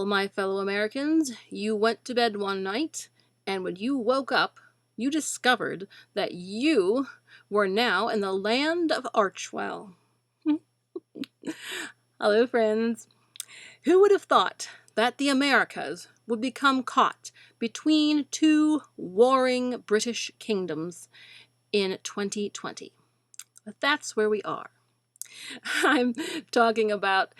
Well, my fellow Americans, you went to bed one night, and when you woke up, you discovered that you were now in the land of Archwell. Hello, friends. Who would have thought that the Americas would become caught between two warring British kingdoms in 2020? But that's where we are. I'm talking about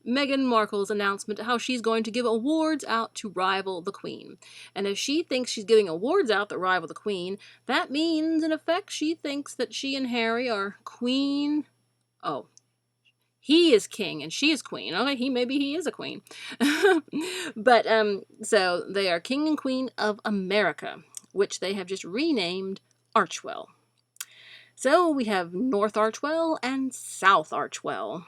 Meghan Markle's announcement how she's going to give awards out to rival the Queen. And if she thinks she's giving awards out that rival the Queen, that means, in effect, she thinks that she and Harry are Queen. Oh, he is king and she is queen. Okay, maybe he is a queen. But, so they are King and Queen of America, which they have just renamed Archwell. So we have North Archwell and South Archwell.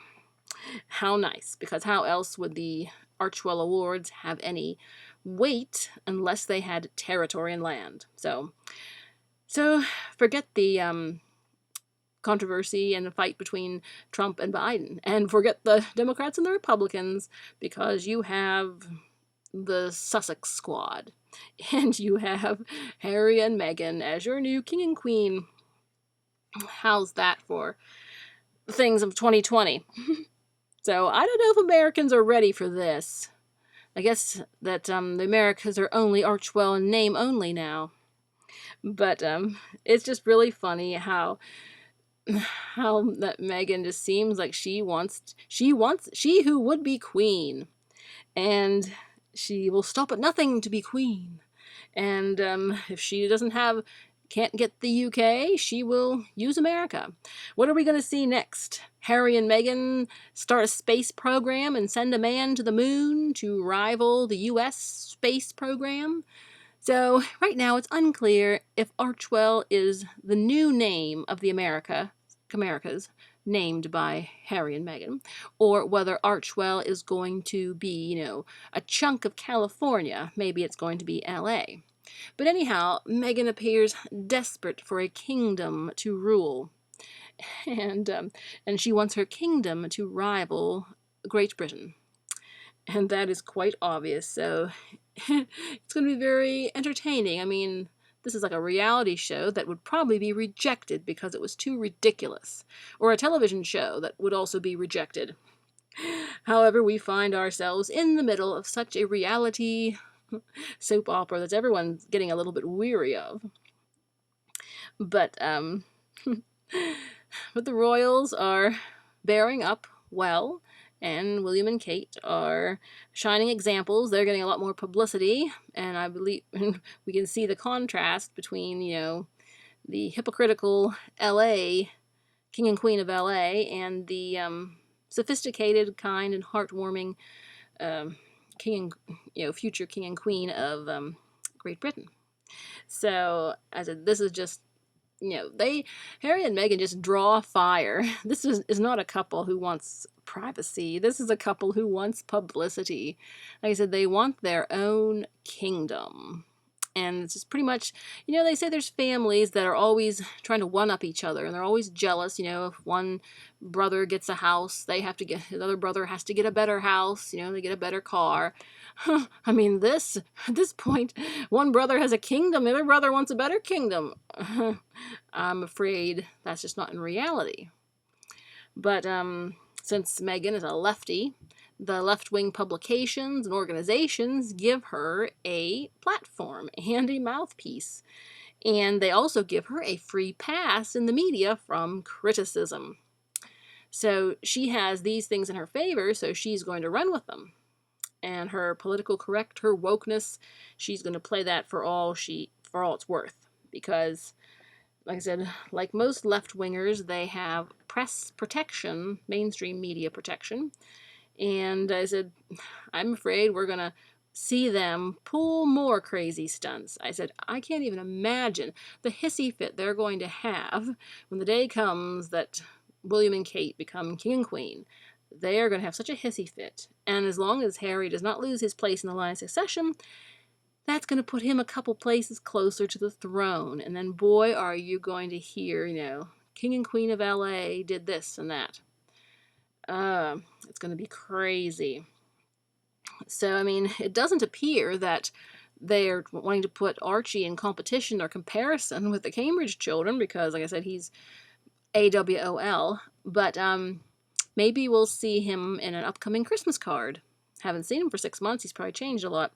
How nice, because how else would the Archwell Awards have any weight unless they had territory and land? So forget the controversy and the fight between Trump and Biden, and forget the Democrats and the Republicans, because you have the Sussex Squad, and you have Harry and Meghan as your new king and queen. How's that for things of 2020? So I don't know if Americans are ready for this. I guess that the Americas are only Archwell in name only now. But it's just really funny how that Meghan just seems like she who would be queen, and she will stop at nothing to be queen. And if she can't get the UK, she will use America. What are we going to see next? Harry and Meghan start a space program and send a man to the moon to rival the US space program? So right now it's unclear if Archwell is the new name of the Americas named by Harry and Meghan, or whether Archwell is going to be, a chunk of California. Maybe it's going to be LA. But anyhow, Meghan appears desperate for a kingdom to rule, and she wants her kingdom to rival Great Britain. And that is quite obvious, so it's going to be very entertaining. I mean, this is like a reality show that would probably be rejected because it was too ridiculous, or a television show that would also be rejected. However, we find ourselves in the middle of such a reality soap opera that everyone's getting a little bit weary of. But but the royals are bearing up well, and William and Kate are shining examples. They're getting a lot more publicity, and I believe we can see the contrast between, the hypocritical LA, King and Queen of LA, and the sophisticated, kind, and heartwarming future King and Queen of Great Britain. So, as this is just, Harry and Meghan just draw fire. This is not a couple who wants privacy. This is a couple who wants publicity. Like I said, they want their own kingdom. And it's just pretty much, they say there's families that are always trying to one-up each other, and they're always jealous. If one brother gets a house, the other brother has to get a better house, they get a better car. I mean, at this point, one brother has a kingdom, the other brother wants a better kingdom. I'm afraid that's just not in reality. But since Meghan is a lefty, the left-wing publications and organizations give her a platform and a mouthpiece. And they also give her a free pass in the media from criticism. So she has these things in her favor, so she's going to run with them. And her political correct, her wokeness, she's going to play that for all it's worth. Because, like I said, like most left-wingers, they have press protection, mainstream media protection. And I said, I'm afraid we're going to see them pull more crazy stunts. I said, I can't even imagine the hissy fit they're going to have when the day comes that William and Kate become king and queen. They are going to have such a hissy fit. And as long as Harry does not lose his place in the line of succession, that's going to put him a couple places closer to the throne. And then, boy, are you going to hear, King and Queen of LA did this and that. It's going to be crazy. So, I mean, it doesn't appear that they're wanting to put Archie in competition or comparison with the Cambridge children because, like I said, he's AWOL. But maybe we'll see him in an upcoming Christmas card. Haven't seen him for 6 months. He's probably changed a lot.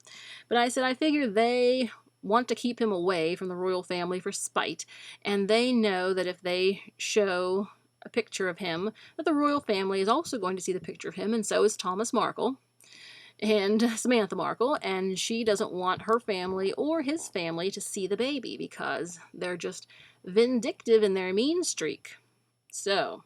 But I said I figure they want to keep him away from the royal family for spite, and they know that if they show a picture of him, that the royal family is also going to see the picture of him, and so is Thomas Markle and Samantha Markle, and she doesn't want her family or his family to see the baby because they're just vindictive in their mean streak. So,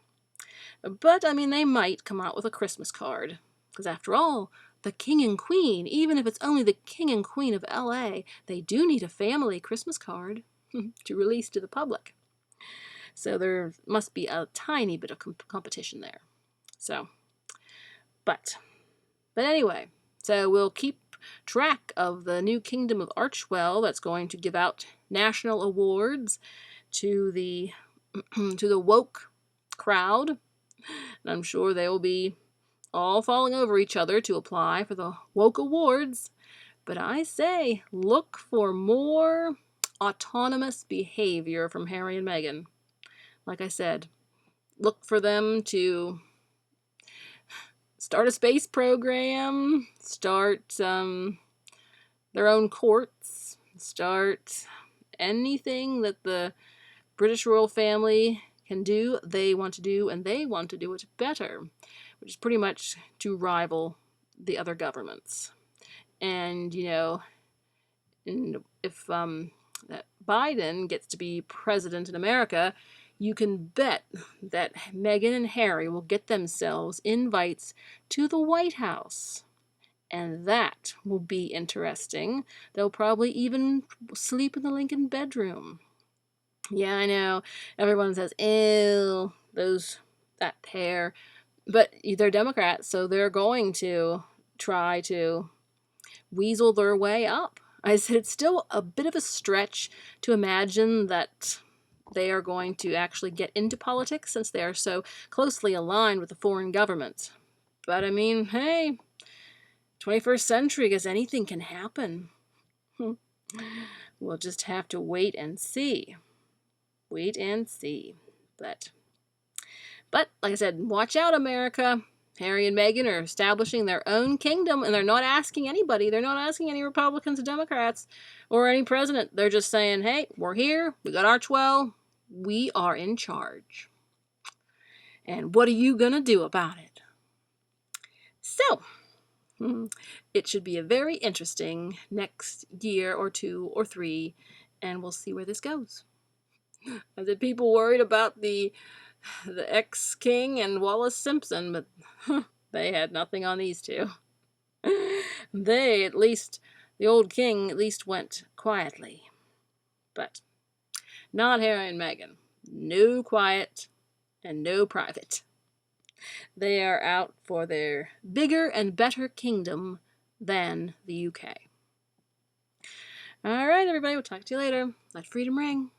but I mean, they might come out with a Christmas card, because after all, the King and Queen, even if it's only the King and Queen of LA, they do need a family Christmas card to release to the public. So there must be a tiny bit of competition there. So, but anyway, so we'll keep track of the new Kingdom of Archwell that's going to give out national awards to the to the woke crowd. And I'm sure they will be all falling over each other to apply for the woke awards. But I say, look for more autonomous behavior from Harry and Meghan. Like I said, look for them to start a space program, start their own courts, start anything that the British royal family can do, they want to do, and they want to do it better, which is pretty much to rival the other governments. And, you know, if that Biden gets to be president in America, you can bet that Meghan and Harry will get themselves invites to the White House. And that will be interesting. They'll probably even sleep in the Lincoln bedroom. Yeah, I know. Everyone says, ew, that pair. But they're Democrats, so they're going to try to weasel their way up. I said it's still a bit of a stretch to imagine that they are going to actually get into politics since they are so closely aligned with the foreign governments. But I mean, hey, 21st century, I guess anything can happen. We'll just have to wait and see. Wait and see. But like I said, watch out, America. Harry and Meghan are establishing their own kingdom, and they're not asking anybody. They're not asking any Republicans or Democrats or any president. They're just saying, hey, we're here. We got Archwell. We are in charge. And what are you going to do about it? So, it should be a very interesting next year or 2 or 3, and we'll see where this goes. Are the people worried about the ex-king and Wallace Simpson? But they had nothing on these two. They, at least, the old king at least went quietly. But not Harry and Meghan. No quiet and no private. They are out for their bigger and better kingdom than the UK. All right, everybody, we'll talk to you later. Let freedom ring.